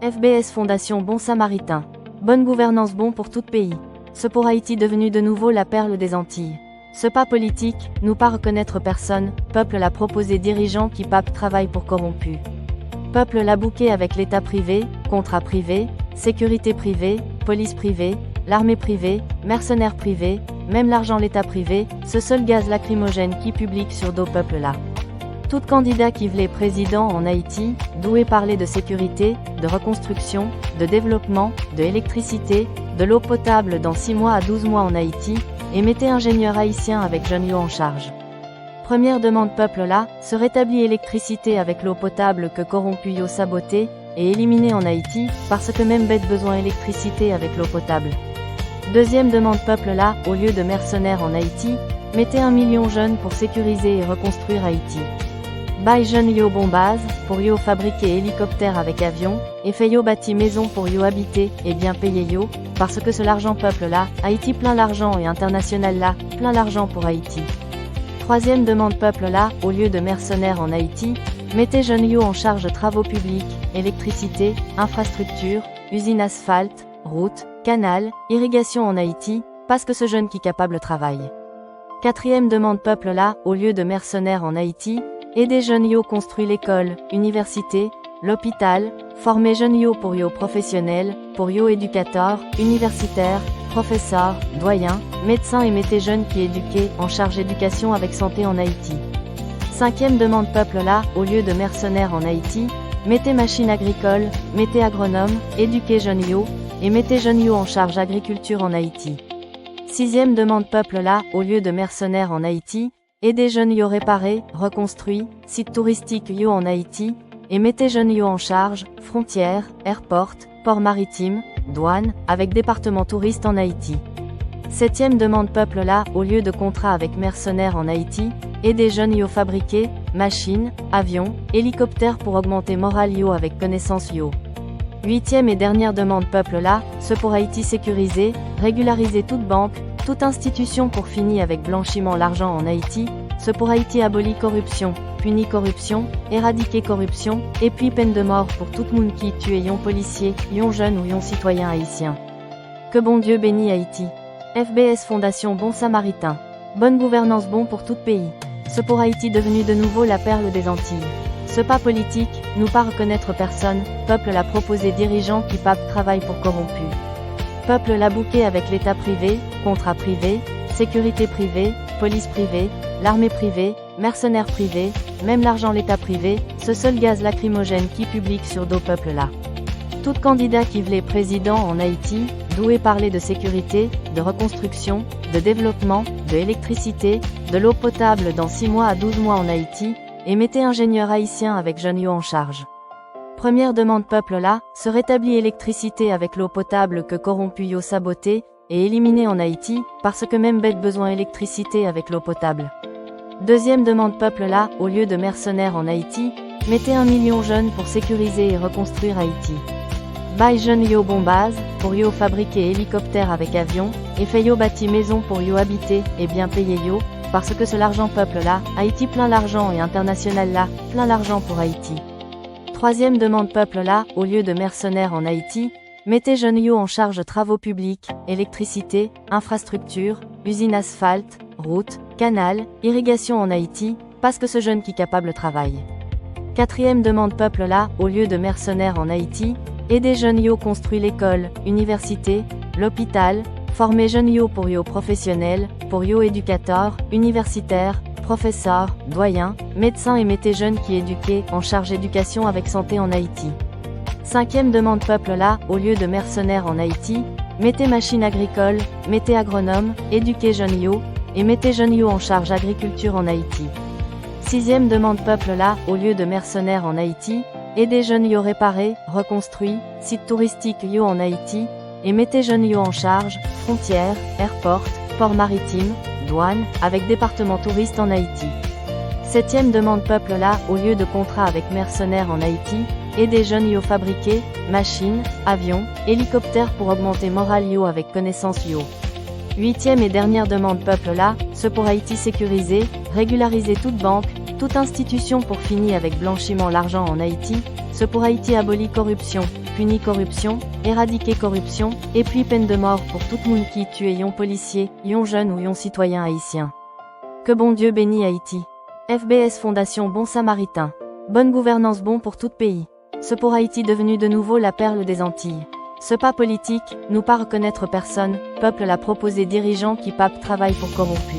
FBS Fondation Bon Samaritain. Bonne gouvernance bon pour tout pays. Ce pour Haïti devenu de nouveau la perle des Antilles. Ce pas politique, nous pas reconnaître personne, peuple l'a proposé dirigeant qui pape travaille pour corrompu. Peuple l'a bouqué avec l'État privé, contrat privé, sécurité privée, police privée, l'armée privée, mercenaires privés, même l'argent l'État privé, ce seul gaz lacrymogène qui publique sur dos peuple là. Tout candidat qui voulait président en Haïti, doué parler de sécurité, de reconstruction, de développement, de électricité, de l'eau potable dans 6 mois à 12 mois en Haïti, et mettez ingénieur haïtien avec John Yo en charge. Première demande peuple là, se rétablit électricité avec l'eau potable que corrompu yo saboté, et éliminé en Haïti, parce que même bête besoin électricité avec l'eau potable. Deuxième demande peuple là, au lieu de mercenaires en Haïti, mettez 1 million jeunes pour sécuriser et reconstruire Haïti. Bail jeune yo bon base, pour yo fabriquer hélicoptère avec avion, et fait yo bâti maison pour yo habiter, et bien payer yo, parce que ce l'argent peuple là, Haïti plein l'argent et international là, plein l'argent pour Haïti. Troisième demande peuple là, au lieu de mercenaires en Haïti, mettez jeunes yo en charge travaux publics, électricité, infrastructure, usine asphalte, route, canal, irrigation en Haïti, parce que ce jeune qui capable travaille. Quatrième demande peuple là, au lieu de mercenaires en Haïti, aider jeunes yo construire l'école, université, l'hôpital, former jeunes yo pour yo professionnels, pour yo éducateurs, universitaires, professeurs, doyens, médecins et mettez jeunes qui éduqués, en charge éducation avec santé en Haïti. Cinquième demande peuple là, au lieu de mercenaires en Haïti, mettez machines agricoles, mettez agronomes, éduquez jeunes yo, et mettez jeunes yo en charge agriculture en Haïti. Sixième demande peuple là, au lieu de mercenaires en Haïti, aidez jeunes yo réparer, reconstruit, site touristique yo en Haïti, et mettez jeunes yo en charge, frontières, airport, port maritime, douane, avec département touriste en Haïti. Septième demande peuple là, au lieu de contrat avec mercenaires en Haïti, aidez jeunes yo fabriquer, machines, avions, hélicoptères pour augmenter moral yo avec connaissance yo. Huitième et dernière demande peuple là, ce pour Haïti sécuriser, régulariser toute banque, toute institution pour finir avec blanchiment l'argent en Haïti, ce pour Haïti abolit corruption, punit corruption, éradiquer corruption, et puis peine de mort pour tout monde qui tue yon policier, yon jeune ou yon citoyen haïtien. Que bon Dieu bénit Haïti. FBS Fondation Bon Samaritain. Bonne gouvernance bon pour tout pays. Ce pour Haïti devenu de nouveau la perle des Antilles. Ce pas politique, nous pas reconnaître personne, peuple l'a proposé dirigeant qui pape travaille pour corrompu. Peuple l'a bouqué avec l'État privé, contrat privé, sécurité privée, police privée, l'armée privée, mercenaires privés, même l'argent l'État privé, ce seul gaz lacrymogène qui publique sur dos peuple là. Tout candidat qui voulait président en Haïti, doué parler de sécurité, de reconstruction, de développement, de électricité, de l'eau potable dans 6 mois à 12 mois en Haïti, et mettez ingénieur haïtien avec John Yo en charge. Première demande peuple là, se rétablit électricité avec l'eau potable que corrompu yo saboté, et éliminé en Haïti, parce que même bête besoin électricité avec l'eau potable. Deuxième demande peuple là, au lieu de mercenaires en Haïti, mettez 1 million jeunes pour sécuriser et reconstruire Haïti. Bail jeune yo bon base, pour yo fabriquer hélicoptère avec avion, et fait yo bâti maison pour yo habiter, et bien payer yo, parce que ce l'argent peuple là, Haïti plein l'argent et international là, plein l'argent pour Haïti. Troisième demande peuple là, au lieu de mercenaires en Haïti, mettez jeunes yo en charge travaux publics, électricité, infrastructure, usine asphalte, route, canal, irrigation en Haïti, parce que ce jeune qui capable travaille. Quatrième demande peuple là, au lieu de mercenaires en Haïti, aidez jeunes yo construire l'école, université, l'hôpital, former jeunes yo pour yo professionnels, pour yo éducateurs, universitaires, professeurs, doyens, médecins et mettez jeunes qui éduqués, en charge éducation avec santé en Haïti. Cinquième demande peuple là, au lieu de mercenaires en Haïti, mettez machines agricoles, mettez agronomes, éduquez jeunes yo, et mettez jeunes yo en charge agriculture en Haïti. Sixième demande peuple là, au lieu de mercenaires en Haïti, aidez jeunes yo réparer, reconstruit, site touristique yo en Haïti, et mettez jeunes yo en charge, frontières, airport, port maritime, douane, avec département touriste en Haïti. Septième demande peuple là, au lieu de contrat avec mercenaires en Haïti, aidez jeunes yo fabriquer, machines, avions, hélicoptères pour augmenter moral yo avec connaissance yo. Huitième et dernière demande peuple là, ce pour Haïti sécuriser, régulariser toute banque, toute institution pour finir avec blanchiment l'argent en Haïti, ce pour Haïti abolit corruption, puni corruption, éradiquer corruption, et puis peine de mort pour tout moun qui tue yon policier, yon jeune ou yon citoyen haïtien. Que bon Dieu bénit Haïti. FBS Fondation Bon Samaritain. Bonne gouvernance bon pour tout pays. Ce pour Haïti devenu de nouveau la perle des Antilles. Ce pas politique, nous pas reconnaître personne, peuple l'a proposé dirigeant qui pape travaille pour corrompu.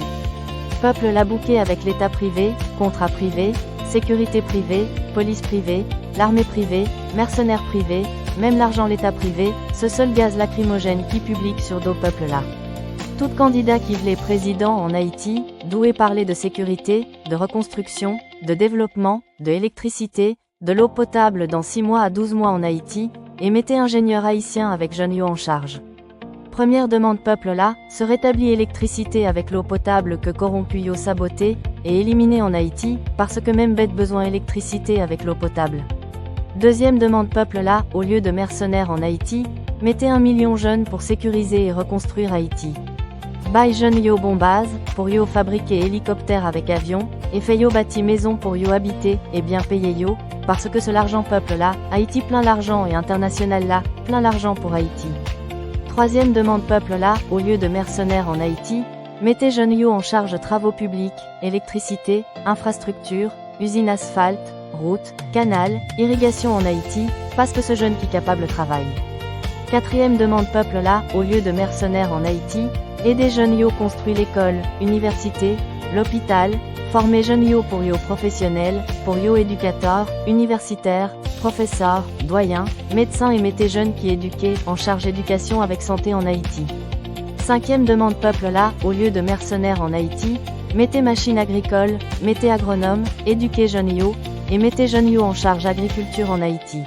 Peuple l'a bouqué avec l'État privé, contrat privé, sécurité privée, police privée, l'armée privée, mercenaires privés, même l'argent l'État privé, ce seul gaz lacrymogène qui publique sur dos peuple là. Tout candidat qui voulait président en Haïti, doué parler de sécurité, de reconstruction, de développement, de électricité, de l'eau potable dans 6 mois à 12 mois en Haïti, et mettez ingénieur haïtien avec jeune yo en charge. Première demande peuple là, se rétablit électricité avec l'eau potable que corrompu yo saboté, et éliminé en Haïti, parce que même bête besoin électricité avec l'eau potable. Deuxième demande peuple là, au lieu de mercenaires en Haïti, mettez 1 million jeunes pour sécuriser et reconstruire Haïti. Bail jeune yo bon base, pour yo fabriquer hélicoptère avec avion, et fait yo bâti maison pour yo habiter, et bien payer yo, parce que ce l'argent peuple là, Haïti plein l'argent et international là, plein l'argent pour Haïti. Troisième demande peuple là, au lieu de mercenaires en Haïti, mettez jeunes yo en charge travaux publics, électricité, infrastructure, usine asphalte, route, canal, irrigation en Haïti, parce que ce jeune qui capable travaille. Quatrième demande peuple là, au lieu de mercenaires en Haïti, aider jeunes yo construire l'école, université, l'hôpital, former jeunes yo pour yo professionnels, pour yo éducateurs, universitaires, professeurs, doyens, médecins et mettez jeunes qui éduqués, en charge éducation avec santé en Haïti. Cinquième demande peuple là, au lieu de mercenaires en Haïti, mettez machines agricoles, mettez agronomes, éduquez jeunes yo, et mettez jeunes yo en charge agriculture en Haïti.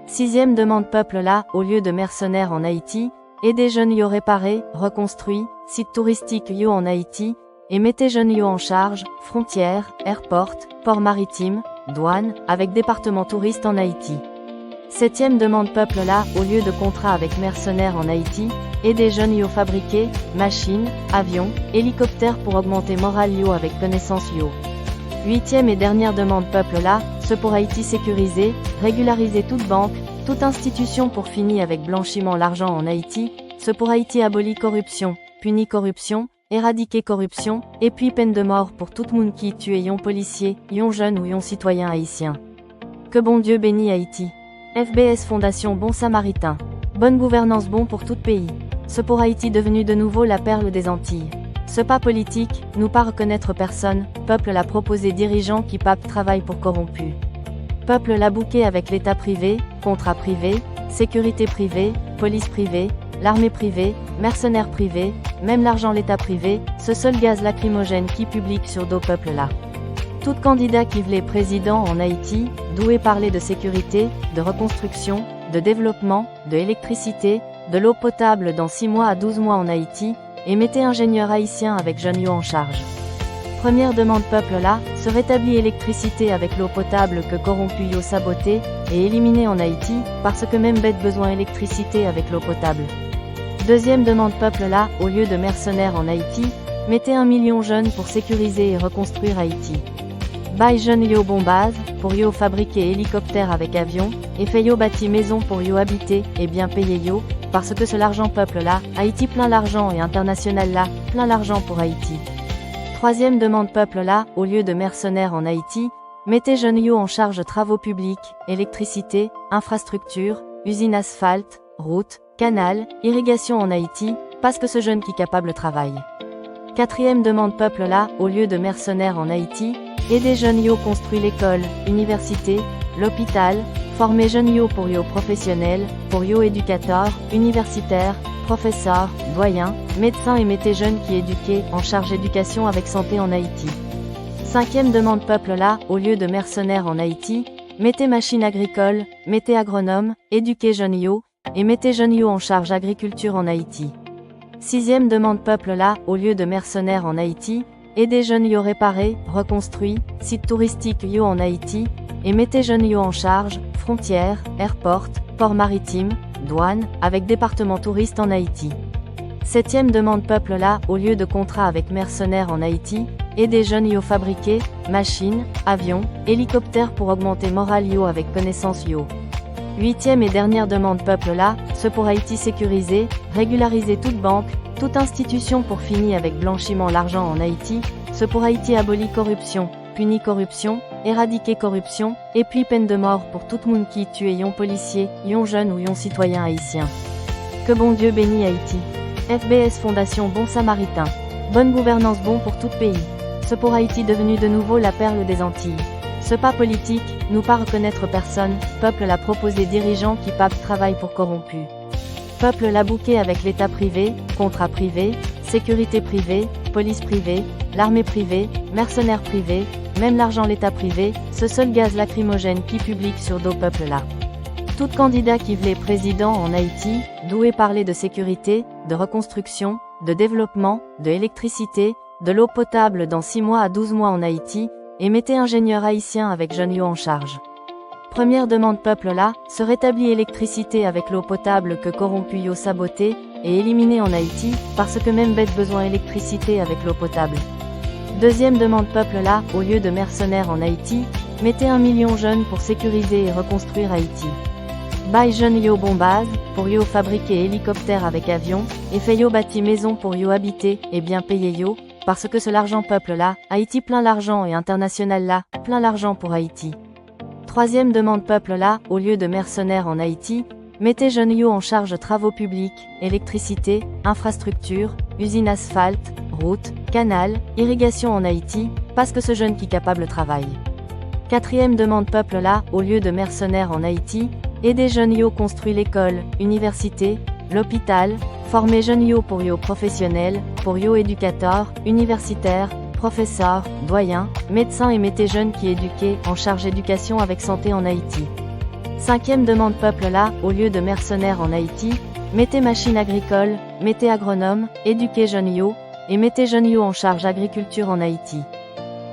Sixième demande peuple là, au lieu de mercenaires en Haïti, aidez jeunes yo réparer, reconstruit, site touristique yo en Haïti, et mettez jeunes yo en charge, frontières, airport, port maritime, douane, avec département touriste en Haïti. Septième demande peuple là, au lieu de contrat avec mercenaires en Haïti, aidez jeunes yo fabriquer, machines, avions, hélicoptères pour augmenter moral yo avec connaissance yo. Huitième et dernière demande peuple là, ce pour Haïti sécuriser, régulariser toute banque, toute institution pour finir avec blanchiment l'argent en Haïti, ce pour Haïti abolit corruption, punit corruption, éradiquer corruption, et puis peine de mort pour tout moun qui tue yon policier, yon jeune ou yon citoyen haïtien. Que bon Dieu bénit Haïti. FBS Fondation Bon Samaritain. Bonne gouvernance bon pour tout pays. Ce pour Haïti devenu de nouveau la perle des Antilles. Ce pas politique, nous pas reconnaître personne, peuple l'a proposé dirigeant qui pape travaille pour corrompu. Peuple l'a bouqué avec l'État privé, contrat privé, sécurité privée, police privée, l'armée privée, mercenaires privés, même l'argent l'État privé, ce seul gaz lacrymogène qui publique sur dos peuple là. Tout candidat qui voulait président en Haïti, doué parler de sécurité, de reconstruction, de développement, de électricité, de l'eau potable dans 6 mois à 12 mois en Haïti, et mettez ingénieur haïtien avec jeune yo en charge. Première demande peuple là, se rétablit électricité avec l'eau potable que corrompu yo saboté, et éliminé en Haïti, parce que même bête besoin électricité avec l'eau potable. Deuxième demande peuple là, au lieu de mercenaires en Haïti, mettez 1 million jeunes pour sécuriser et reconstruire Haïti. Bail jeune yo bon base, pour yo fabriquer hélicoptère avec avion, et fait yo bâti maison pour yo habiter, et bien payer yo, parce que ce l'argent peuple là, Haïti plein l'argent et international là, plein l'argent pour Haïti. Troisième demande peuple là, au lieu de mercenaires en Haïti, mettez jeunes yo en charge travaux publics, électricité, infrastructure, usine asphalte, route, canal, irrigation en Haïti, parce que ce jeune qui capable travaille. Quatrième demande peuple là, au lieu de mercenaires en Haïti, aidez jeunes yo construire l'école, université, l'hôpital, former jeunes yo pour yo professionnels, pour yo éducateurs, universitaires, professeurs, doyens, médecins et mettez jeunes qui éduqués, en charge éducation avec santé en Haïti. Cinquième demande peuple là, au lieu de mercenaires en Haïti, mettez machines agricoles, mettez agronomes, éduquez jeunes yo, et mettez jeunes yo en charge agriculture en Haïti. Sixième demande peuple là, au lieu de mercenaires en Haïti, aidez jeunes yo réparer, reconstruit, site touristique yo en Haïti, et mettez jeunes yo en charge, frontières, airport, port maritime, douane, avec département touriste en Haïti. Septième demande peuple là, au lieu de contrat avec mercenaires en Haïti, aidez jeunes yo fabriquer, machines, avions, hélicoptères pour augmenter moral yo avec connaissance yo. Huitième et dernière demande peuple là, ce pour Haïti sécuriser, régulariser toute banque, toute institution pour finir avec blanchiment l'argent en Haïti, ce pour Haïti abolit corruption, punit corruption, éradiquer corruption, et puis peine de mort pour tout monde qui tue yon policier, yon jeune ou yon citoyen haïtien. Que bon Dieu bénit Haïti. FBS Fondation Bon Samaritain. Bonne gouvernance bon pour tout pays. Ce pour Haïti devenu de nouveau la perle des Antilles. Ce pas politique, nous pas reconnaître personne, peuple l'a proposé dirigeant qui pape travail pour corrompus. Peuple l'a bouqué avec l'État privé, contrat privé, sécurité privée, police privée, l'armée privée, mercenaires privés, même l'argent l'État privé, ce seul gaz lacrymogène qui publique sur dos peuple là. Tout candidat qui voulait président en Haïti, doué parler de sécurité, de reconstruction, de développement, de électricité, de l'eau potable dans 6 mois à 12 mois en Haïti, et mettez ingénieur haïtien avec jeune yo en charge. Première demande peuple là, se rétablit électricité avec l'eau potable que corrompu yo saboté, et éliminé en Haïti, parce que même bête besoin électricité avec l'eau potable. Deuxième demande peuple là, au lieu de mercenaires en Haïti, mettez 1 million jeunes pour sécuriser et reconstruire Haïti. Bail jeune yo bon base, pour yo fabriquer hélicoptère avec avion, et fait yo bâti maison pour yo habiter, et bien payer yo, parce que ce l'argent peuple là, Haïti plein l'argent et international là, plein l'argent pour Haïti. Troisième demande peuple là, au lieu de mercenaires en Haïti, mettez jeunes yo en charge travaux publics, électricité, infrastructure, usine asphalte, route, canal, irrigation en Haïti, parce que ce jeune qui capable travaille. Quatrième demande peuple là, au lieu de mercenaires en Haïti, aidez jeunes yo construire l'école, université, l'hôpital, former jeunes yo pour yo professionnels, pour yo éducateurs, universitaires, professeurs, doyens, médecins et mettez jeunes qui éduqués en charge éducation avec santé en Haïti. Cinquième demande peuple là, au lieu de mercenaires en Haïti, mettez machines agricoles, mettez agronomes, éduquez jeunes yo, et mettez jeunes yo en charge agriculture en Haïti.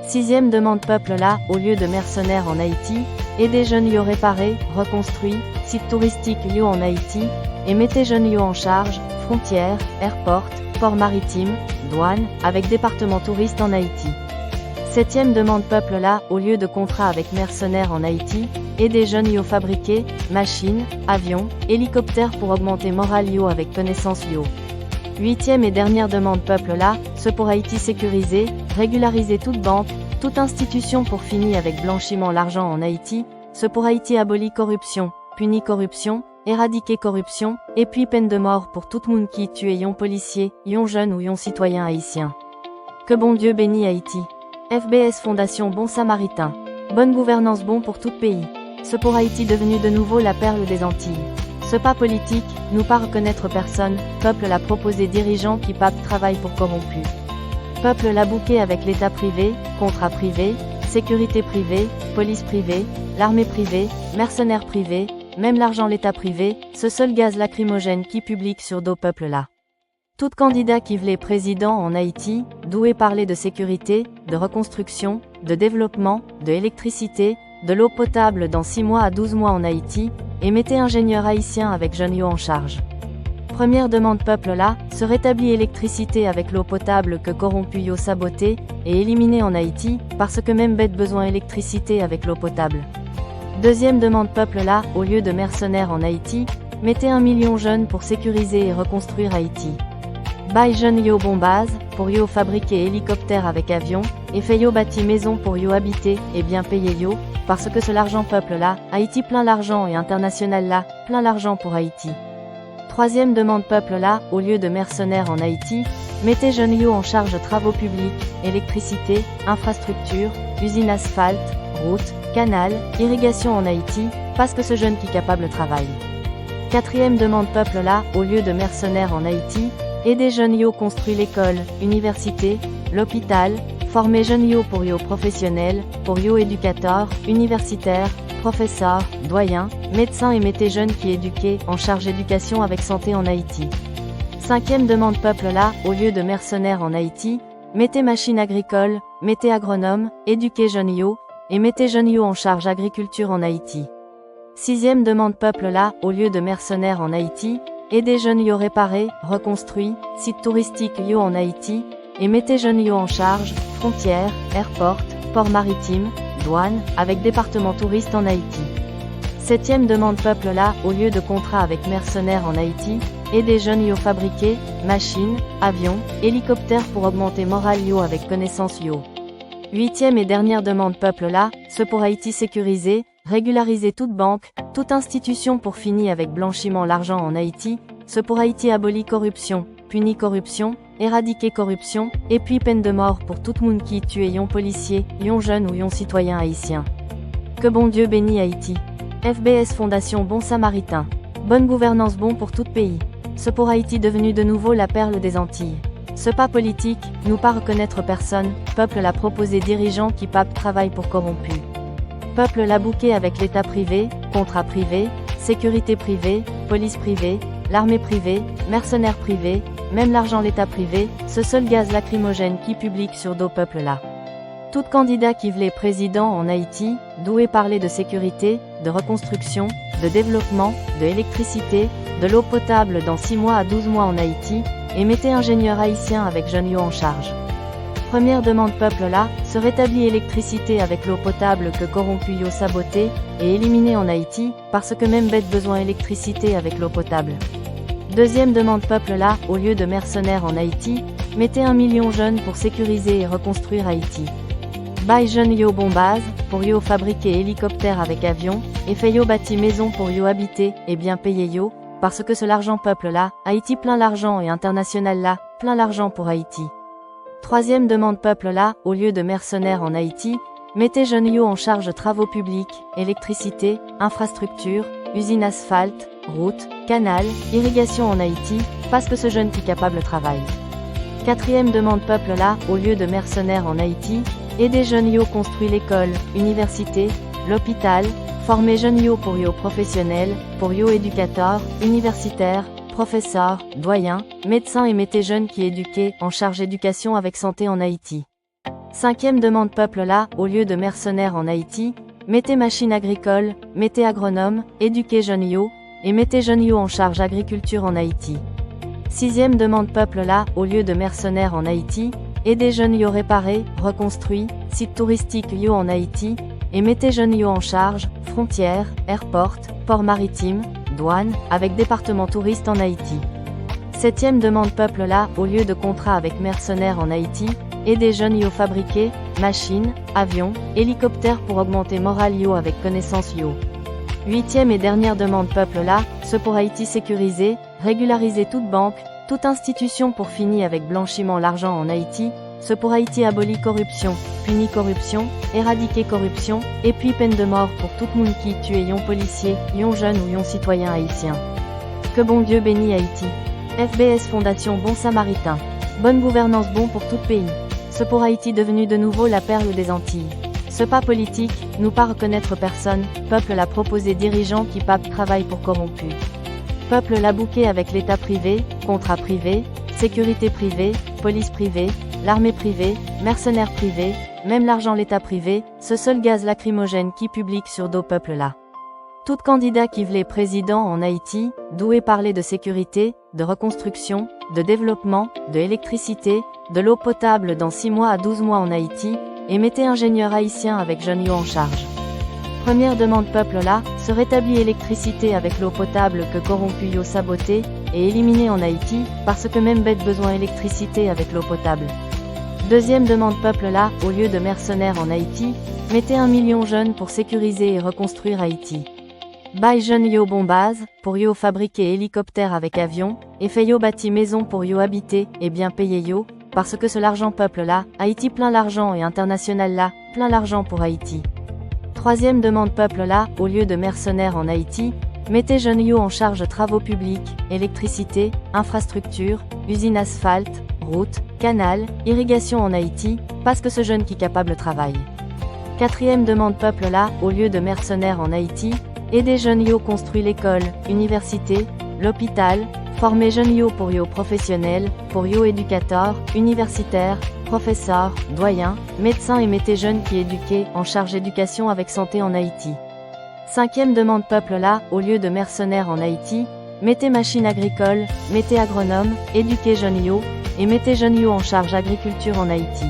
Sixième demande peuple là, au lieu de mercenaires en Haïti, aidez jeunes yo réparer, reconstruire, sites touristiques yo en Haïti, et mettez jeunes yo en charge, frontières, airport, port maritime, douane, avec département touriste en Haïti. Septième demande peuple là, au lieu de contrat avec mercenaires en Haïti, aidez jeunes yo fabriquer, machines, avions, hélicoptères pour augmenter moral yo avec connaissance yo. Huitième et dernière demande peuple là, ce pour Haïti sécuriser, régulariser toute banque, toute institution pour finir avec blanchiment l'argent en Haïti, ce pour Haïti abolit corruption, punit corruption, éradiquer corruption, et puis peine de mort pour tout monde qui tue yon policier, yon jeune ou yon citoyen haïtien. Que bon Dieu bénit Haïti. FBS Fondation Bon Samaritain. Bonne gouvernance bon pour tout pays. Ce pour Haïti devenu de nouveau la perle des Antilles. Ce pas politique, nous pas reconnaître personne, peuple l'a proposé dirigeant qui pape travail pour corrompus. Peuple l'a bouqué avec l'État privé, contrat privé, sécurité privée, police privée, l'armée privée, mercenaires privés, même l'argent l'État privé, ce seul gaz lacrymogène qui publique sur dos peuple là. Tout candidat qui voulait président en Haïti, doué parler de sécurité, de reconstruction, de développement, de électricité, de l'eau potable dans 6 mois à 12 mois en Haïti, et mettez ingénieur haïtien avec jeune yo en charge. Première demande peuple là, se rétablit électricité avec l'eau potable que corrompu yo saboté, et éliminé en Haïti, parce que même bête besoin électricité avec l'eau potable. Deuxième demande peuple là, au lieu de mercenaires en Haïti, mettez 1 million jeunes pour sécuriser et reconstruire Haïti. Bail jeune yo bon base, pour yo fabriquer hélicoptère avec avion, et fait yo bâti maison pour yo habiter, et bien payer yo, parce que ce l'argent peuple là, Haïti plein l'argent et international là, plein l'argent pour Haïti. Troisième demande peuple là, au lieu de mercenaires en Haïti, mettez jeunes yo en charge travaux publics, électricité, infrastructure, usine asphalte, route, canal, irrigation en Haïti, parce que ce jeune qui capable travaille. Quatrième demande peuple là, au lieu de mercenaires en Haïti, aidez jeunes yo construire l'école, université, l'hôpital, former jeunes yo pour yo professionnels, pour yo éducateurs, universitaires, professeurs, doyens, médecins et mettez jeunes qui éduqués en charge éducation avec santé en Haïti. Cinquième demande peuple là, au lieu de mercenaires en Haïti, mettez machines agricoles, mettez agronomes, éduquez jeunes yo, et mettez jeunes yo en charge agriculture en Haïti. Sixième demande peuple là, au lieu de mercenaires en Haïti, aidez jeunes yo réparer, reconstruire, sites touristiques yo en Haïti, et mettez jeunes yo en charge, frontières, airport, port maritime, douane, avec département touriste en Haïti. Septième demande peuple là, au lieu de contrat avec mercenaires en Haïti, aider jeunes yo fabriquer, machines, avions, hélicoptères pour augmenter morale yo avec connaissance yo. Huitième et dernière demande peuple là, ce pour Haïti sécuriser, régulariser toute banque, toute institution pour finir avec blanchiment l'argent en Haïti, ce pour Haïti abolit corruption, punit corruption, éradiquer corruption, et puis peine de mort pour tout monde qui tue yon policier, yon jeune ou yon citoyen haïtien. Que bon Dieu bénit Haïti. FBS Fondation Bon Samaritain. Bonne gouvernance bon pour tout pays. Ce pour Haïti devenu de nouveau la perle des Antilles. Ce pas politique, nous pas reconnaître personne, peuple l'a proposé dirigeant qui pape travaille pour corrompu. Peuple l'a bouqué avec l'État privé, contrat privé, sécurité privée, police privée, l'armée privée, mercenaires privés, même l'argent l'État privé, ce seul gaz lacrymogène qui publique sur dos peuple là. Tout candidat qui voulait président en Haïti, doué parler de sécurité, de reconstruction, de développement, de électricité, de l'eau potable dans 6 mois à 12 mois en Haïti, et mettez ingénieur haïtien avec jeune yo en charge. Première demande peuple là, se rétablit électricité avec l'eau potable que corrompu yo saboté, et éliminé en Haïti, parce que même bête besoin électricité avec l'eau potable. Deuxième demande peuple là, au lieu de mercenaires en Haïti, mettez 1 million jeunes pour sécuriser et reconstruire Haïti. Bail jeune yo bon base, pour yo fabriquer hélicoptère avec avion, et fait yo bâti maison pour yo habiter, et bien payer yo, parce que ce l'argent peuple là, Haïti plein l'argent et international là, plein l'argent pour Haïti. Troisième demande peuple là, au lieu de mercenaires en Haïti, mettez jeunes yo en charge travaux publics, électricité, infrastructure, usine asphalte, route, canal, irrigation en Haïti, parce que ce jeune qui capable travaille. Quatrième demande peuple là, au lieu de mercenaires en Haïti, aider jeunes yo construire l'école, université, l'hôpital, former jeunes yo pour yo professionnels, pour yo éducateurs, universitaires, professeurs, doyens, médecins et mettez jeunes qui éduqués, en charge éducation avec santé en Haïti. Cinquième demande peuple là, au lieu de mercenaires en Haïti, mettez machines agricoles, mettez agronomes, éduquez jeunes yo, et mettez jeunes yo en charge agriculture en Haïti. Sixième demande peuple là, au lieu de mercenaires en Haïti, aider jeunes yo réparer, reconstruit, sites touristiques yo en Haïti, et mettez jeunes yo en charge, frontières, airport, port maritime, douane, avec département touriste en Haïti. Septième demande peuple là, au lieu de contrat avec mercenaires en Haïti, aider jeunes yo fabriquer, machines, avions, hélicoptères pour augmenter morale yo avec connaissance yo. Huitième et dernière demande peuple là, ce pour Haïti sécuriser, régulariser toute banque, toute institution pour finir avec blanchiment l'argent en Haïti, ce pour Haïti abolit corruption, punit corruption, éradiquer corruption, et puis peine de mort pour tout monde qui tue yon policier, yon jeune ou yon citoyen haïtien. Que bon Dieu bénit Haïti. FBS Fondation Bon Samaritain. Bonne gouvernance bon pour tout pays. Ce pour Haïti devenu de nouveau la perle des Antilles. Ce pas politique, nous pas reconnaître personne, peuple l'a proposé dirigeant qui pape travaille pour corrompu. Peuple l'a bouqué avec l'État privé, contrat privé, sécurité privée, police privée, l'armée privée, mercenaires privés, même l'argent l'État privé, ce seul gaz lacrymogène qui publique sur dos peuple là. Tout candidat qui voulait président en Haïti, doué parler de sécurité, de reconstruction, de développement, de électricité, de l'eau potable dans 6 mois à 12 mois en Haïti, et mettez ingénieur haïtien avec jeune yo en charge. Première demande peuple là, se rétablit électricité avec l'eau potable que corrompu yo saboté, et éliminé en Haïti, parce que même bête besoin électricité avec l'eau potable. Deuxième demande peuple là, au lieu de mercenaires en Haïti, mettez 1 million jeunes pour sécuriser et reconstruire Haïti. Bail jeune yo bon base, pour yo fabriquer hélicoptère avec avion, et fait yo bâti maison pour yo habiter, et bien payer yo, parce que ce l'argent peuple là, Haïti plein l'argent et international là, plein l'argent pour Haïti. Troisième demande peuple là, au lieu de mercenaires en Haïti, mettez jeunes yo en charge travaux publics, électricité, infrastructure, usine asphalte, route, canal, irrigation en Haïti, parce que ce jeune qui capable travaille. Quatrième demande peuple là, au lieu de mercenaires en Haïti, aider jeunes yo construire l'école, université, l'hôpital, former jeunes yo pour yo professionnels, pour yo éducateurs, universitaires, professeurs, doyens, médecins et mettez jeunes qui éduqués, en charge éducation avec santé en Haïti. Cinquième demande peuple là, au lieu de mercenaires en Haïti, mettez machines agricoles, mettez agronomes, éduquez jeunes yo, et mettez jeunes yo en charge agriculture en Haïti.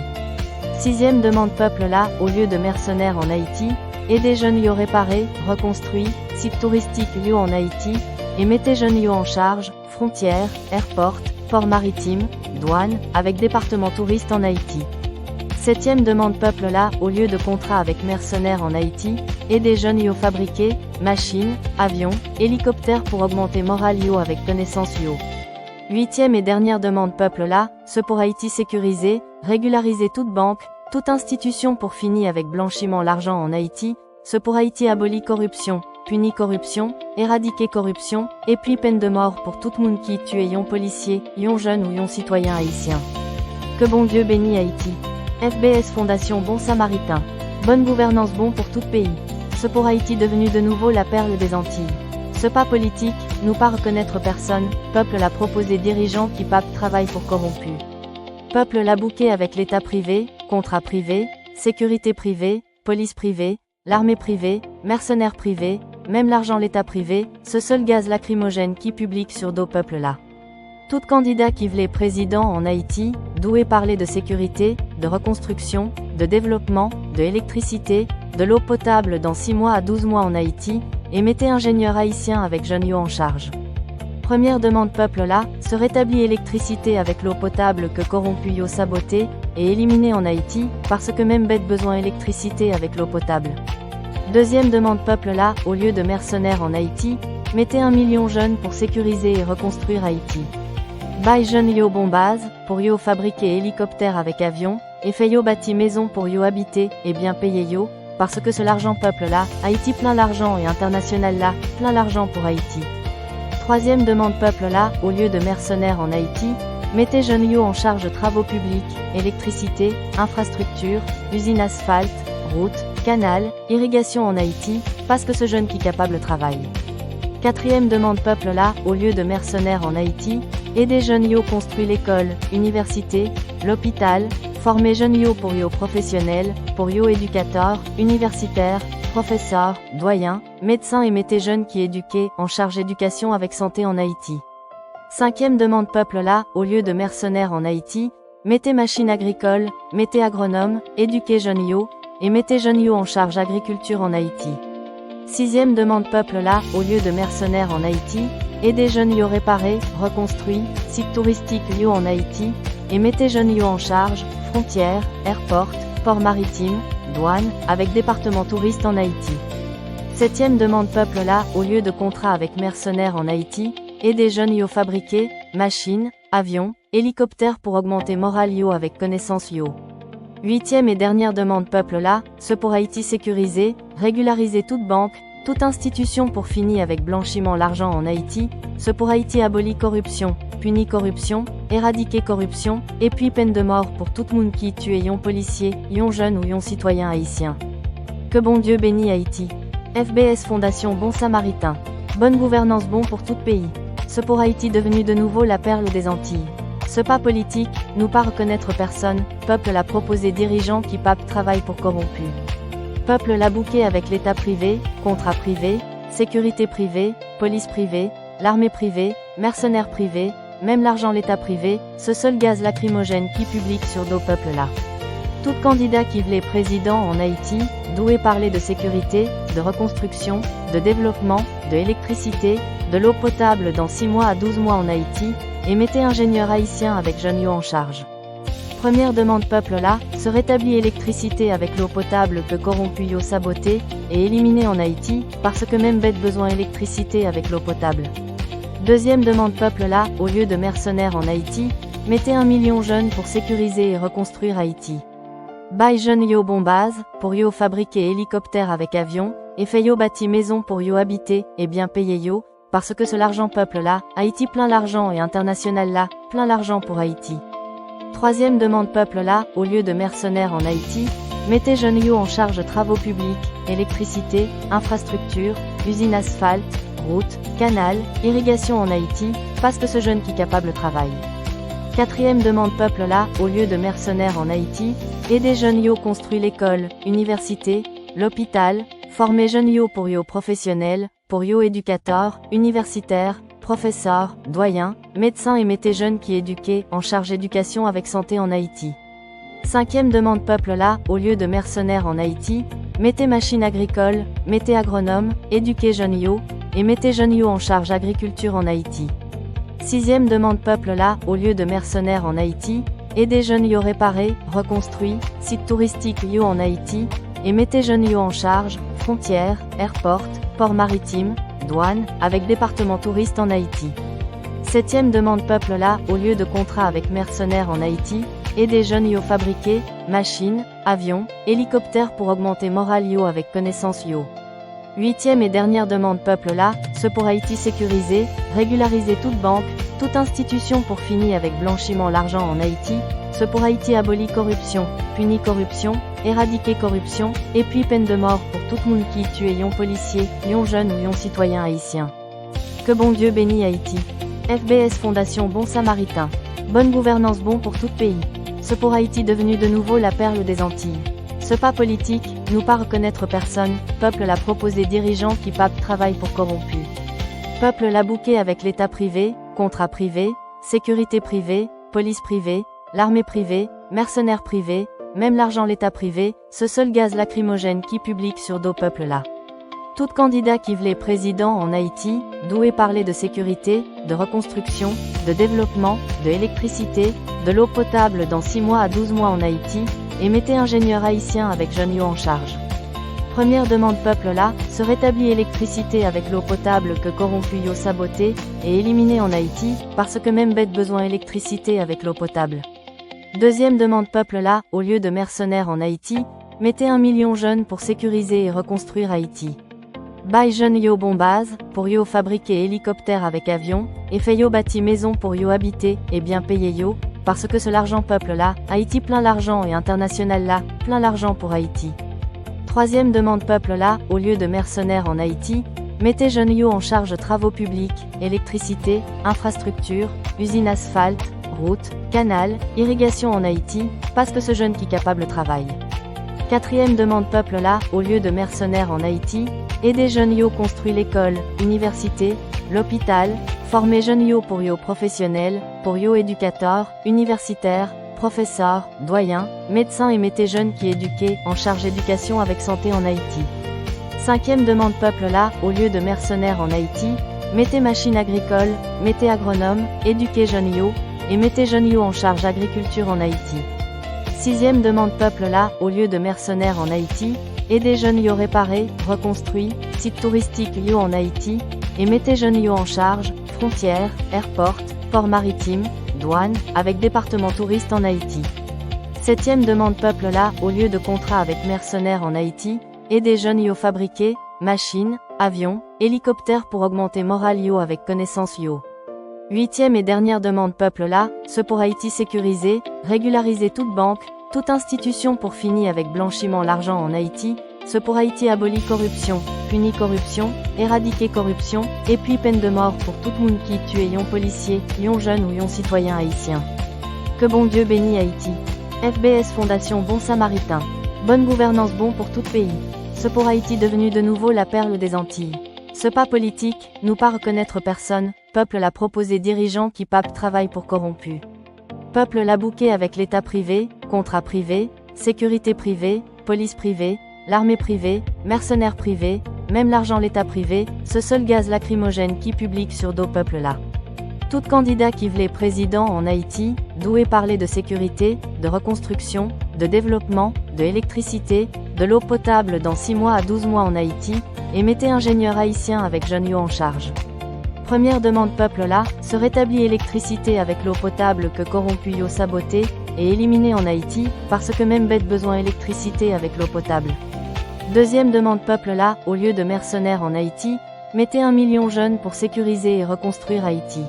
Sixième demande peuple là, au lieu de mercenaires en Haïti, aidez jeunes yo réparer, reconstruire, sites touristiques yo en Haïti, et mettez jeunes yo en charge, frontières, airport, port maritime, douane, avec département touriste en Haïti. 7e demande peuple là, au lieu de contrat avec mercenaires en Haïti, aidez jeunes yo fabriquer, machines, avions, hélicoptères pour augmenter moral yo avec connaissance yo. 8e et dernière demande peuple là, ce pour Haïti sécuriser, régulariser toute banque, toute institution pour finir avec blanchiment l'argent en Haïti, ce pour Haïti abolit corruption, punit corruption, éradiquer corruption, et puis peine de mort pour tout monde qui tue yon policier, yon jeune ou yon citoyen haïtien. Que bon Dieu bénit Haïti. FBS Fondation Bon Samaritain. Bonne gouvernance bon pour tout pays. Ce pour Haïti devenu de nouveau la perle des Antilles. Ce pas politique, nous pas reconnaître personne, peuple l'a proposé dirigeant qui pape travail pour corrompu. Peuple l'a bouqué avec l'État privé, contrat privé, sécurité privée, police privée, l'armée privée, mercenaires privés, même l'argent l'État privé, ce seul gaz lacrymogène qui publique sur dos peuple là. Tout candidat qui voulait président en Haïti, doué parler de sécurité, de reconstruction, de développement, de électricité, de l'eau potable dans 6 mois à 12 mois en Haïti, et mettez ingénieur haïtien avec jeunes yo en charge. Première demande peuple là, se rétablit électricité avec l'eau potable que corrompu yo saboté, et éliminé en Haïti, parce que même bête besoin électricité avec l'eau potable. Deuxième demande peuple là, au lieu de mercenaires en Haïti, mettez 1 million jeunes pour sécuriser et reconstruire Haïti. Bail jeunes yo bon base, pour yo fabriquer hélicoptère avec avion, et fait yo bâti maison pour yo habiter, et bien payer yo, parce que c'est l'argent peuple là, Haïti plein l'argent et international là, plein l'argent pour Haïti. Troisième demande peuple là, au lieu de mercenaires en Haïti, mettez jeunes yo en charge travaux publics, électricité, infrastructure, usine asphalte, route, canal, irrigation en Haïti, parce que ce jeune qui capable travail. Quatrième demande peuple là, au lieu de mercenaires en Haïti, aidez jeunes yo construire l'école, université, l'hôpital, former jeunes yo pour yo professionnels, pour yo éducateurs, universitaires, professeurs, doyens, médecins et mettez jeunes qui éduqués, en charge éducation avec santé en Haïti. Cinquième demande peuple là, au lieu de mercenaires en Haïti, mettez machines agricoles, mettez agronomes, éduquez jeunes yo, et mettez jeunes yo en charge agriculture en Haïti. Sixième demande peuple là, au lieu de mercenaires en Haïti, aidez jeunes yo réparer, reconstruire, sites touristiques yo en Haïti, et mettez jeunes yo en charge, frontières, airport, port maritime, douane, avec département touriste en Haïti. Septième demande peuple là, au lieu de contrat avec mercenaires en Haïti, aidez jeunes yo fabriquer, machines, avions, hélicoptères pour augmenter moral yo avec connaissance yo. Huitième et dernière demande peuple là, ce pour Haïti sécuriser, régulariser toute banque, toute institution pour finir avec blanchiment l'argent en Haïti, ce pour Haïti abolit corruption, punit corruption, éradiquer corruption, et puis peine de mort pour tout monde qui tue yon policier, yon jeune ou yon citoyen haïtien. Que bon Dieu bénit Haïti. FBS Fondation Bon Samaritain. Bonne gouvernance bon pour tout pays. Ce pour Haïti devenu de nouveau la perle des Antilles. Ce pas politique, nous pas reconnaître personne, peuple l'a proposé dirigeant qui pape travail pour corrompu. Peuple l'a bouqué avec l'État privé, contrat privé, sécurité privée, police privée, l'armée privée, mercenaires privés, même l'argent l'État privé, ce seul gaz lacrymogène qui publique sur dos peuple là. Tout candidat qui voulait président en Haïti, doué parler de sécurité, de reconstruction, de développement, de électricité, de l'eau potable dans 6 mois à 12 mois en Haïti, et mettez ingénieur haïtien avec jeunes yo en charge. Première demande peuple là, se rétablit électricité avec l'eau potable que corrompu yo saboté, et éliminé en Haïti, parce que même bête besoin électricité avec l'eau potable. Deuxième demande peuple là, au lieu de mercenaires en Haïti, mettez 1 million jeunes pour sécuriser et reconstruire Haïti. Bail jeunes yo bon base, pour yo fabriquer hélicoptère avec avion, et fait yo bâti maison pour yo habiter, et bien payer yo, parce que c'est l'argent peuple là, Haïti plein l'argent et international là, plein l'argent pour Haïti. Troisième demande peuple là, au lieu de mercenaires en Haïti, mettez jeunes yo en charge travaux publics, électricité, infrastructure, usine asphalte, route, canal, irrigation en Haïti, parce que ce jeune qui capable travail. Quatrième demande peuple là, au lieu de mercenaires en Haïti, aidez jeunes yo construire l'école, université, l'hôpital, former jeunes yo pour yo professionnels, pour yo éducateurs, universitaires, professeurs, doyens, médecins et mettez jeunes qui éduqués, en charge éducation avec santé en Haïti. Cinquième demande peuple là, au lieu de mercenaires en Haïti, mettez machine agricole, mettez agronome, éduquez jeunes yo, et mettez jeunes yo en charge agriculture en Haïti. Sixième demande peuple là, au lieu de mercenaires en Haïti, aidez jeunes yo réparer, reconstruit, site touristique yo en Haïti, et mettez jeunes yo en charge, frontières, airport, port maritime, douane, avec département touriste en Haïti. Septième demande peuple là, au lieu de contrat avec mercenaires en Haïti, aidez jeunes yo fabriquer, machines, avions, hélicoptères pour augmenter moral yo avec connaissance yo. Huitième et dernière demande peuple là, ce pour Haïti sécuriser, régulariser toute banque, toute institution pour finir avec blanchiment l'argent en Haïti, ce pour Haïti abolit corruption, punit corruption, éradiquer corruption, et puis peine de mort pour tout monde qui tue yon policier, yon jeune ou yon citoyen haïtien. Que bon Dieu bénit Haïti. FBS Fondation Bon Samaritain. Bonne gouvernance bon pour tout pays. Ce pour Haïti devenu de nouveau la perle des Antilles. Ce pas politique, nous pas reconnaître personne, peuple l'a proposé dirigeant qui pape travail pour corrompus. Peuple l'a bouqué avec l'État privé, contrat privé, sécurité privée, police privée, l'armée privée, mercenaires privés, même l'argent l'État privé, ce seul gaz lacrymogène qui publique sur dos peuple là. Tout candidat qui voulait président en Haïti, doué parler de sécurité, de reconstruction, de développement, de électricité, de l'eau potable dans 6 mois à 12 mois en Haïti, et mettez ingénieur haïtien avec jeunes yo en charge. Première demande peuple là, se rétablit électricité avec l'eau potable que corrompu yo saboté, et éliminé en Haïti, parce que même bête besoin électricité avec l'eau potable. Deuxième demande peuple là, au lieu de mercenaires en Haïti, mettez 1 million jeunes pour sécuriser et reconstruire Haïti. Bail jeunes yo bon base, pour yo fabriquer hélicoptère avec avion, et fait yo bâti maison pour yo habiter, et bien payer yo, parce que ce l'argent peuple là, Haïti plein l'argent et international là, plein l'argent pour Haïti. Troisième demande peuple là, au lieu de mercenaires en Haïti, mettez jeunes yo en charge travaux publics, électricité, infrastructure, usine asphalte, route, canal, irrigation en Haïti, parce que ce jeune qui capable travaille. Quatrième demande peuple là, au lieu de mercenaires en Haïti, aidez jeunes yo construire l'école, université, l'hôpital, former jeunes yo pour yo professionnels, pour yo éducateurs, universitaires, professeurs, doyens, médecins et mettez jeunes qui éduqués, en charge éducation avec santé en Haïti. Cinquième demande peuple là, au lieu de mercenaires en Haïti, mettez machine agricole, mettez agronome, éduquez jeunes yo, et mettez jeunes yo en charge agriculture en Haïti. Sixième demande peuple là, au lieu de mercenaires en Haïti, aidez jeunes yo réparer, reconstruit, site touristique yo en Haïti, et mettez jeunes yo en charge, frontières, airport, port maritime, douane, avec département touriste en Haïti. Septième demande peuple là, au lieu de contrat avec mercenaires en Haïti, aidez jeunes yo fabriquer, machines, avions, hélicoptères pour augmenter moral yo avec connaissance yo. Huitième et dernière demande peuple là, ce pour Haïti sécuriser, régulariser toute banque, toute institution pour finir avec blanchiment l'argent en Haïti, ce pour Haïti abolit corruption, punit corruption, éradiquer corruption, et puis peine de mort pour tout monde qui tue yon policier, yon jeune ou yon citoyen haïtien. Que bon Dieu bénit Haïti. FBS Fondation Bon Samaritain. Bonne gouvernance bon pour tout pays. Ce pour Haïti devenu de nouveau la perle des Antilles. Ce pas politique, nous pas reconnaître personne, peuple l'a proposé dirigeant qui pape travail pour corrompus. Peuple l'a bouqué avec l'État privé, contrat privé, sécurité privée, police privée, l'armée privée, mercenaires privés, même l'argent l'État privé, ce seul gaz lacrymogène qui publique sur dos peuple là. Tout candidat qui voulait président en Haïti, doué parler de sécurité, de reconstruction, de développement, de électricité, de l'eau potable dans 6 mois à 12 mois en Haïti, et mettez ingénieur haïtien avec jeunes yo en charge. Première demande peuple là, se rétablit électricité avec l'eau potable que corrompu yo saboté, et éliminé en Haïti, parce que même bête besoin électricité avec l'eau potable. Deuxième demande peuple là, au lieu de mercenaires en Haïti, mettez 1 million jeunes pour sécuriser et reconstruire Haïti.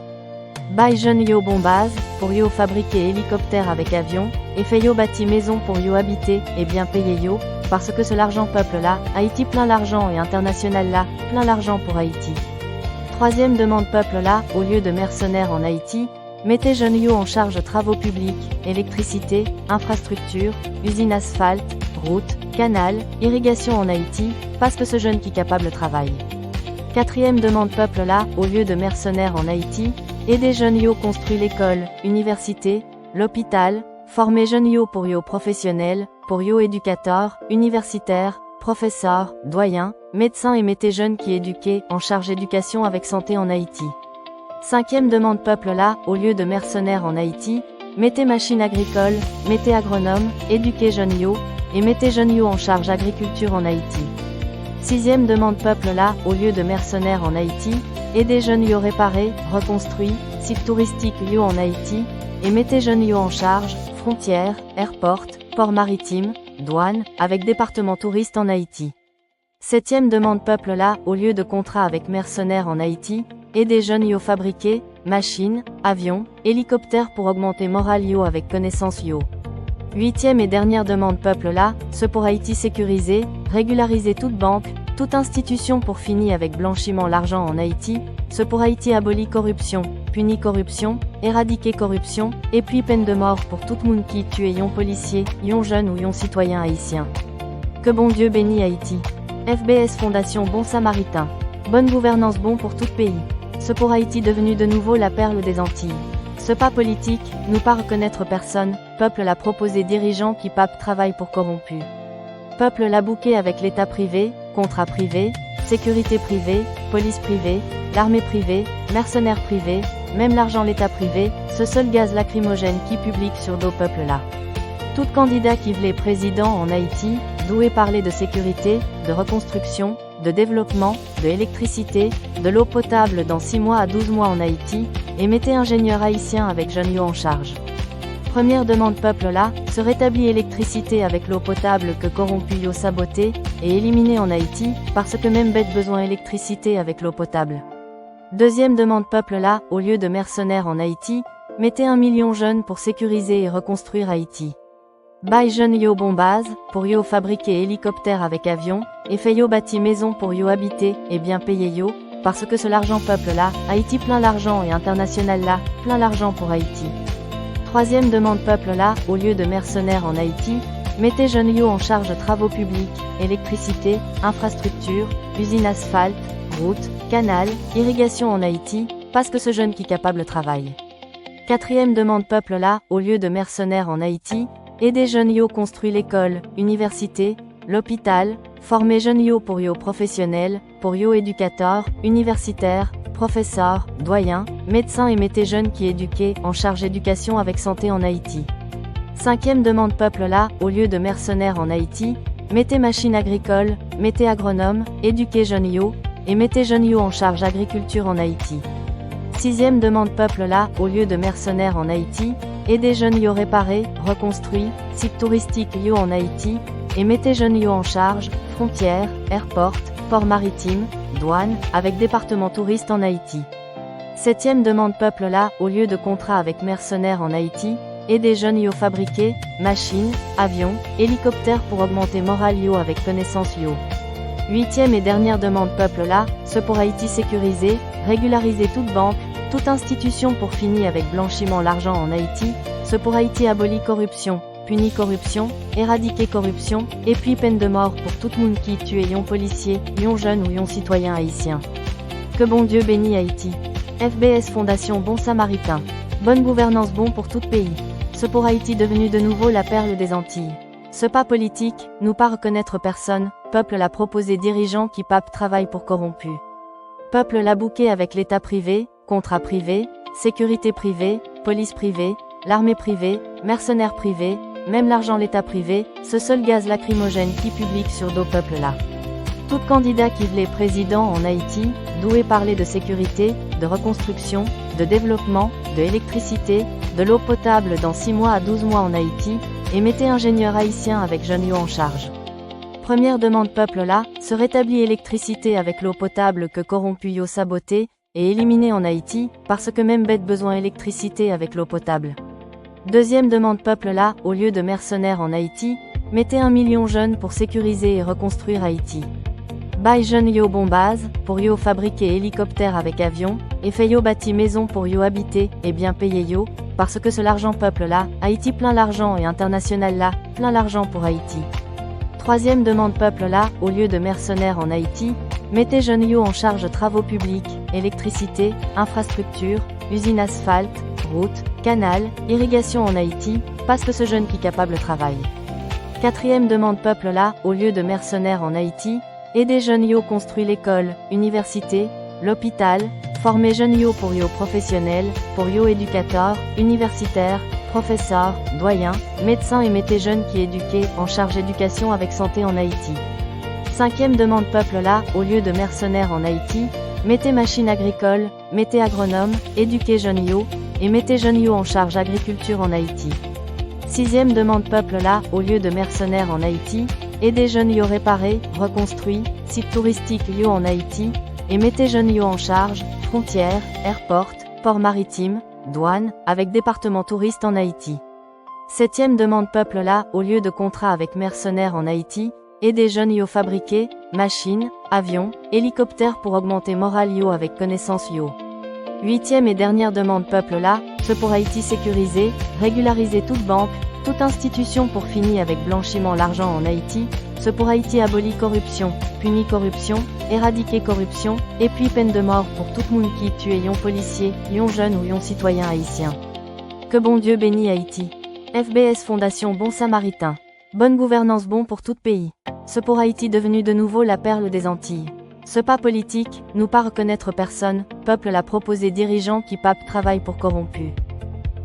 Bail jeunes yo bon base, pour yo fabriquer hélicoptère avec avion, et fait yo bâti maison pour yo habiter, et bien payer yo, parce que ce l'argent peuple là, Haïti plein l'argent et international là, plein l'argent pour Haïti. Troisième demande peuple là, au lieu de mercenaires en Haïti, mettez jeunes yo en charge travaux publics, électricité, infrastructure, usine asphalte, route, canal, irrigation en Haïti, parce que ce jeune qui capable travaille. Quatrième demande peuple là, au lieu de mercenaires en Haïti, aidez jeunes yo construire l'école, université, l'hôpital, former jeunes yo pour yo professionnels, pour yo éducateurs, universitaires, professeurs, doyens, médecins et mettez jeunes qui éduquez, en charge éducation avec santé en Haïti. Cinquième demande peuple là, au lieu de mercenaires en Haïti, mettez machines agricoles, mettez agronomes, éduquez jeunes yo, et mettez jeunes yo en charge agriculture en Haïti. Sixième demande peuple là, au lieu de mercenaires en Haïti, aidez jeunes yo réparer, reconstruit, sites touristiques yo en Haïti, et mettez jeunes yo en charge, frontières, airport, port maritime, douane, avec département touriste en Haïti. Septième demande peuple là, au lieu de contrat avec mercenaires en Haïti, aidez jeunes yo fabriquer, machines, avions, hélicoptères pour augmenter moral yo avec connaissance yo. Huitième et dernière demande peuple là, ce pour Haïti sécuriser, régulariser toute banque, toute institution pour finir avec blanchiment l'argent en Haïti, ce pour Haïti abolit corruption, punit corruption, éradiquer corruption, et puis peine de mort pour tout moun qui tue yon policier, yon jeune ou yon citoyen haïtien. Que bon Dieu bénit Haïti. FBS Fondation Bon Samaritain. Bonne gouvernance bon pour tout pays. Ce pour Haïti devenu de nouveau la perle des Antilles. Ce pas politique, nous pas reconnaître personne, peuple l'a proposé dirigeant qui pape travaille pour corrompu. Peuple l'a bouqué avec l'État privé, contrat privé, sécurité privée, police privée, l'armée privée, mercenaires privés, même l'argent l'État privé, ce seul gaz lacrymogène qui publique sur dos peuple là. Tout candidat qui voulait président en Haïti, doué parler de sécurité, de reconstruction, de développement, de électricité, de l'eau potable dans 6 mois à 12 mois en Haïti, et mettez ingénieur haïtien avec jeunes yo en charge. Première demande peuple là, se rétablit électricité avec l'eau potable que corrompu yo saboté, et éliminé en Haïti, parce que même bête besoin électricité avec l'eau potable. Deuxième demande peuple là, au lieu de mercenaires en Haïti, mettez 1 million jeunes pour sécuriser et reconstruire Haïti. Bail jeunes yo bon base, pour yo fabriquer hélicoptère avec avion, et fait yo bâti maison pour yo habiter, et bien payer yo, parce que ce l'argent peuple là, Haïti plein l'argent et international là, plein l'argent pour Haïti. Troisième demande peuple là, au lieu de mercenaires en Haïti, mettez jeunes yo en charge travaux publics, électricité, infrastructure, usine asphalte, route, canal, irrigation en Haïti, parce que ce jeune qui capable travaille. Quatrième demande peuple là, au lieu de mercenaires en Haïti, aidez jeunes yo construire l'école, université, l'hôpital, former jeunes yo pour yo professionnels, pour yo éducateurs, universitaires, professeurs, doyens, médecins et mettez jeunes qui éduquez, en charge éducation avec santé en Haïti. Cinquième demande peuple là, au lieu de mercenaires en Haïti, mettez machines agricoles, mettez agronomes, éduquez jeunes yo, et mettez jeunes yo en charge agriculture en Haïti. Sixième demande peuple là, au lieu de mercenaires en Haïti, aidez jeunes yo réparer, reconstruit, sites touristiques yo en Haïti, et mettez jeunes yo en charge, frontières, airport, port maritime, douane, avec département touriste en Haïti. Septième demande peuple là, au lieu de contrat avec mercenaires en Haïti, aidez jeunes yo fabriquer, machines, avions, hélicoptères pour augmenter moral yo avec connaissance yo. Huitième et dernière demande peuple là, ce pour Haïti sécuriser, régulariser toute banque, toute institution pour finir avec blanchiment l'argent en Haïti, ce pour Haïti abolit corruption, punit corruption, éradiquer corruption, et puis peine de mort pour tout moun qui tue yon policier, yon jeune ou yon citoyen haïtien. Que bon Dieu bénit Haïti. FBS Fondation Bon Samaritain. Bonne gouvernance bon pour tout pays. Ce pour Haïti devenu de nouveau la perle des Antilles. Ce pas politique, nous pas reconnaître personne, peuple l'a proposé dirigeant qui pape travaille pour corrompu. Peuple l'a bouqué avec l'État privé, contrat privé, sécurité privée, police privée, l'armée privée, mercenaires privés, même l'argent l'État privé, ce seul gaz lacrymogène qui publique sur dos peuple là. Tout candidat qui voulait président en Haïti, doué parler de sécurité, de reconstruction, de développement, de électricité, de l'eau potable dans 6 mois à 12 mois en Haïti, et mettez ingénieur haïtien avec jeunes yo en charge. Première demande peuple là, se rétablit électricité avec l'eau potable que corrompu yo saboté, et éliminé en Haïti, parce que même bête besoin électricité avec l'eau potable. Deuxième demande peuple là, au lieu de mercenaires en Haïti, mettez 1 million jeunes pour sécuriser et reconstruire Haïti. Bail jeunes yo bon base, pour yo fabriquer hélicoptère avec avion, et fait yo bâti maison pour yo habiter, et bien payer yo, parce que ce l'argent peuple là, Haïti plein l'argent et international là, plein l'argent pour Haïti. Troisième demande peuple là, au lieu de mercenaires en Haïti, mettez jeunes yo en charge travaux publics, électricité, infrastructure, usine asphalte, route, canal, irrigation en Haïti, parce que ce jeune qui capable travaille. Quatrième demande peuple là, au lieu de mercenaires en Haïti, aider jeunes yo construire l'école, université, l'hôpital, former jeunes yo pour yo professionnels, pour yo éducateurs, universitaires, professeurs, doyens, médecins et mettez jeunes qui éduqués, en charge éducation avec santé en Haïti. Cinquième demande peuple là, au lieu de mercenaires en Haïti, mettez machines agricoles, mettez agronomes, éduquez jeunes yo, et mettez jeunes yo en charge agriculture en Haïti. Sixième demande peuple là, au lieu de mercenaires en Haïti, aidez jeunes yo réparer, reconstruire, sites touristiques yo en Haïti, et mettez jeunes yo en charge, frontières, airport, port maritime, douane, avec département touriste en Haïti. Septième demande peuple là, au lieu de contrat avec mercenaires en Haïti, aidez jeunes yo fabriquer, machines, avions, hélicoptères pour augmenter moral yo avec connaissance yo. Huitième et dernière demande peuple là, ce pour Haïti sécuriser, régulariser toute banque, toute institution pour finir avec blanchiment l'argent en Haïti, ce pour Haïti abolit corruption, punit corruption, éradiquer corruption, et puis peine de mort pour tout monde qui tue yon policier, yon jeune ou yon citoyen haïtien. Que bon Dieu bénit Haïti. FBS Fondation Bon Samaritain. Bonne gouvernance bon pour tout pays. Ce pour Haïti devenu de nouveau la perle des Antilles. Ce pas politique, nous pas reconnaître personne, peuple l'a proposé dirigeant qui pape travaille pour corrompu.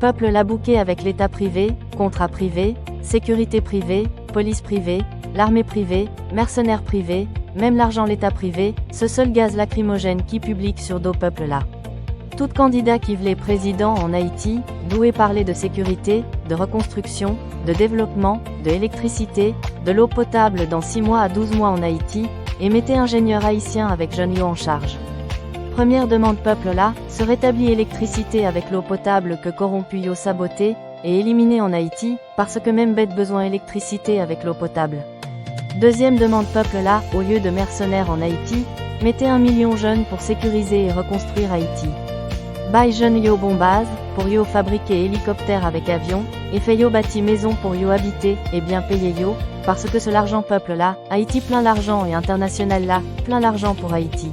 Peuple l'a bouqué avec l'État privé, contrat privé, sécurité privée, police privée, l'armée privée, mercenaires privés, même l'argent l'État privé, ce seul gaz lacrymogène qui publique sur dos peuple là. Tout candidat qui voulait président en Haïti, doué parler de sécurité, de reconstruction, de développement, de électricité, de l'eau potable dans 6 mois à 12 mois en Haïti, et mettez ingénieur haïtien avec jeunes yo en charge. Première demande peuple là, se rétablit électricité avec l'eau potable que corrompu yo saboté, et éliminé en Haïti, parce que même bête besoin électricité avec l'eau potable. Deuxième demande peuple là, au lieu de mercenaires en Haïti, mettez 1 million jeunes pour sécuriser et reconstruire Haïti. Bail jeunes yo bon base, pour yo fabriquer hélicoptère avec avion, et fait yo bâti maison pour yo habiter, et bien payer yo, parce que ce l'argent peuple là, Haïti plein l'argent et international là, plein l'argent pour Haïti.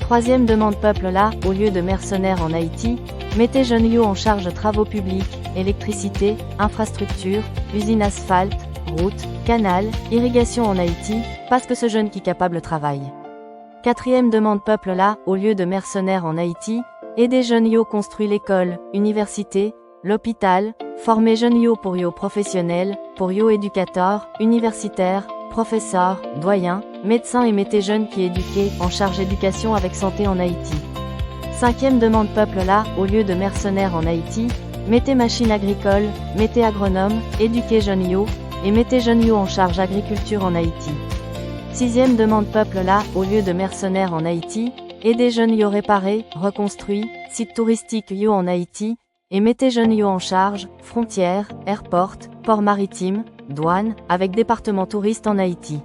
Troisième demande peuple là, au lieu de mercenaires en Haïti, mettez jeunes yo en charge travaux publics, électricité, infrastructure, usine asphalte, route, canal, irrigation en Haïti, parce que ce jeune qui capable travaille. Quatrième demande peuple là, au lieu de mercenaires en Haïti, aidez jeunes yo construire l'école, université, l'hôpital, former jeunes yo pour yo professionnels, pour yo éducateurs, universitaires, professeurs, doyens, médecins et mettez jeunes qui éduqués, en charge éducation avec santé en Haïti. Cinquième demande peuple là, au lieu de mercenaires en Haïti, mettez machines agricoles, mettez agronomes, éduquez jeunes yo, et mettez jeunes yo en charge agriculture en Haïti. Sixième demande peuple là, au lieu de mercenaires en Haïti, aidez jeunes yo réparer, reconstruire, sites touristiques yo en Haïti, et mettez jeunes yo en charge, frontières, airport, port maritime, douane, avec département touriste en Haïti.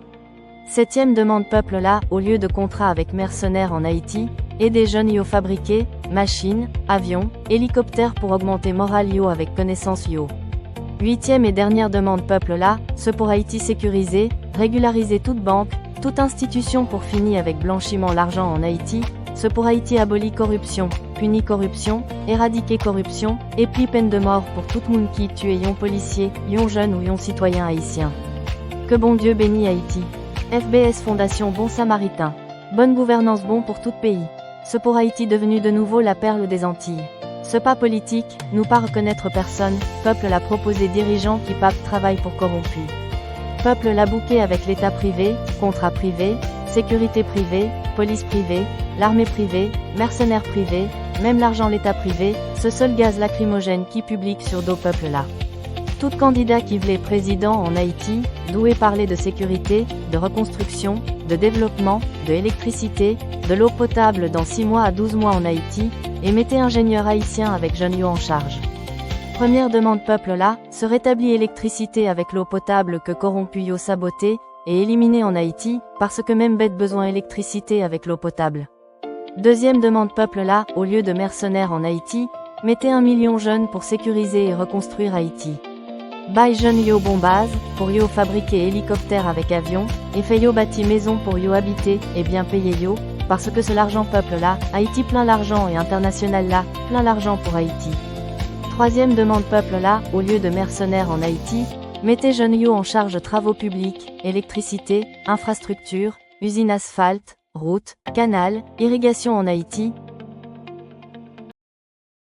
Septième demande peuple là, au lieu de contrat avec mercenaires en Haïti, aidez jeunes yo fabriquer, machines, avions, hélicoptères pour augmenter moral yo avec connaissance yo. Huitième et dernière demande peuple là, ce pour Haïti sécuriser, régulariser toute banque, toute institution pour finir avec blanchiment l'argent en Haïti, ce pour Haïti abolit corruption, punit corruption, éradiquer corruption, et puis peine de mort pour tout monde qui tue yon policier, yon jeune ou yon citoyen haïtien. Que bon Dieu bénit Haïti. FBS Fondation Bon Samaritain. Bonne gouvernance bon pour tout pays. Ce pour Haïti devenu de nouveau la perle des Antilles. Ce pas politique, nous pas reconnaître personne, peuple l'a proposé dirigeant qui pape travaille pour corrompu. Peuple l'a bouqué avec l'État privé, contrat privé, sécurité privée, police privée, l'armée privée, mercenaires privés, même l'argent l'État privé, ce seul gaz lacrymogène qui publique sur dos peuple là. Tout candidat qui voulait président en Haïti, doué parler de sécurité, de reconstruction, de développement, de électricité, de l'eau potable dans 6 mois à 12 mois en Haïti, et mettez ingénieur haïtien avec jeunes yo en charge. Première demande peuple là, se rétablit électricité avec l'eau potable que corrompu yo saboté, et éliminé en Haïti, parce que même bête besoin électricité avec l'eau potable. Deuxième demande peuple là, au lieu de mercenaires en Haïti, mettez 1 million jeunes pour sécuriser et reconstruire Haïti. Bail jeunes yo bon base, pour yo fabriquer hélicoptère avec avion, et fait yo bâti maison pour yo habiter, et bien payer yo, parce que ce l'argent peuple là, Haïti plein l'argent et international là, plein l'argent pour Haïti. Troisième demande peuple là, au lieu de mercenaires en Haïti, Mettez Jeunes You en charge travaux publics, électricité, infrastructures, usines asphalte, routes, canals, irrigation en Haïti,